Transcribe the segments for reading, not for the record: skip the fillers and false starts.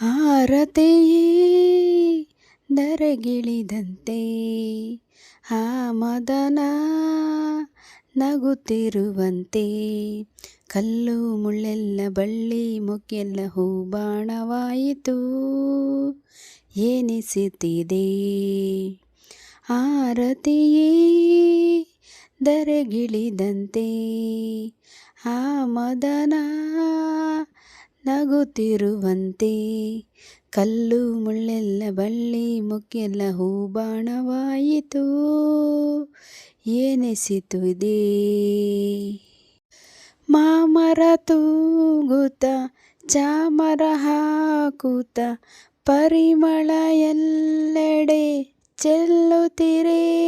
ಆರತಿಯೇ ಧರೆಗಿಳಿದಂತೆ ಆ ಮದನ ನಗುತ್ತಿರುವಂತೆ ಕಲ್ಲು ಮುಳ್ಳೆಲ್ಲ ಬಳ್ಳಿ ಮೊಗ್ಗೆಲ್ಲ ಹೂಬಾಣವಾಯಿತು ಎನಿಸುತ್ತಿದೆ. ಆರತಿಯೇ ಧರೆಗಿಳಿದಂತೆ ಆ ಮದನ ನಗುತ್ತಿರುವಂತೆ ಕಲ್ಲು ಮುಳ್ಳೆಲ್ಲ ಬಳ್ಳಿ ಮೊಗ್ಗೆಲ್ಲ ಹೂಬಾಣವಾಯಿತು ಎನಿಸುತ್ತಿದೆ. ಮಾಮರ ತೂಗುತ್ತ ಚಾಮರ ಹಾಕುತ್ತ ಪರಿಮಳ ಎಲ್ಲೆಡೆ ಚೆಲ್ಲುತ್ತಿರೆ.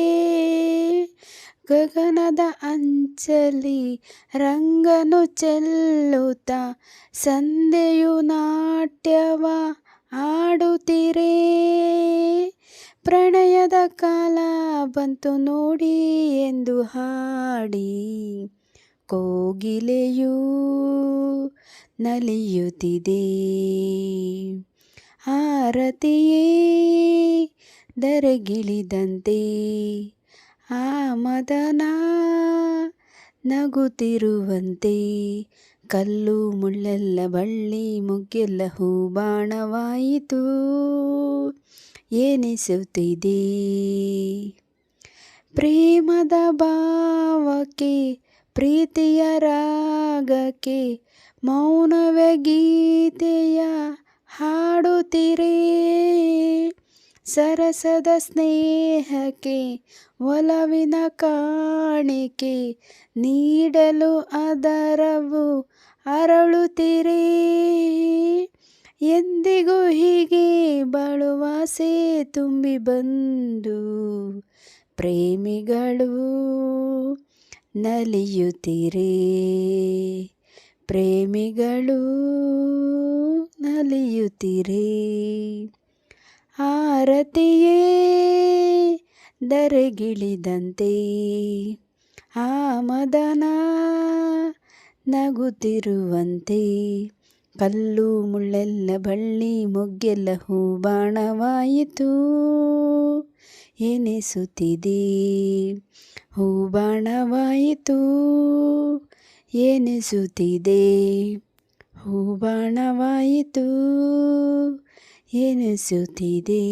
ಗಗನದ ಅಂಚಲಿ ರಂಗನು ಚೆಲ್ಲುತ್ತ ಸಂಧ್ಯೆಯು ನಾಟ್ಯವ ಆಡುತ್ತಿರೆ. ಪ್ರಣಯದ ಕಾಲ ಬಂತು ನೋಡಿ ಎಂದು ಹಾಡಿ ಕೋಗಿಲೆಯೂ ನಲಿಯುತ್ತಿದೆ. ಆರತಿಯೇ ಧರೆಗಿಳಿದಂತೆ ಆ ಮದನ ನಗುತ್ತಿರುವಂತೆ ಕಲ್ಲು ಮುಳ್ಳೆಲ್ಲ ಬಳ್ಳಿ ಮೊಗ್ಗೆಲ್ಲ ಹೂಬಾಣವಾಯಿತು ಎನಿಸುತ್ತಿದೆ. ಪ್ರೇಮದ ಭಾವಕ್ಕೆ ಪ್ರೀತಿಯ ರಾಗಕ್ಕೆ ಮೌನವೇ ಗೀತೆಯ ಹಾಡುತ್ತಿರೆ. ಸರಸದ ಸ್ನೇಹಕ್ಕೆ ಒಲವಿನ ಕಾಣಿಕೆ ನೀಡಲು ಅದರವು ಅರಳುತ್ತಿರೆ. ಎಂದಿಗೂ ಹೀಗೆ ಬಾಳುವಾಸೆ ತುಂಬಿ ಬಂದು ಪ್ರೇಮಿಗಳು ನಲಿಯುತ್ತಿರೆ. ಪ್ರೇಮಿಗಳು ನಲಿಯುತ್ತಿರೆ. ಆರತಿಯೇ ಧರೆಗಿಳಿದಂತೆ ಆ ಮದನ ನಗುತ್ತಿರುವಂತೆ ಕಲ್ಲು ಮುಳ್ಳೆಲ್ಲ ಬಳ್ಳಿ ಮೊಗ್ಗೆಲ್ಲ ಹೂಬಾಣವಾಯಿತು ಎನಿಸುತ್ತಿದೆ. ಹೂಬಾಣವಾಯಿತು ಎನಿಸುತ್ತಿದೆ. ಹೂಬಾಣವಾಯಿತು ಎನಿಸುತ್ತಿದೆ.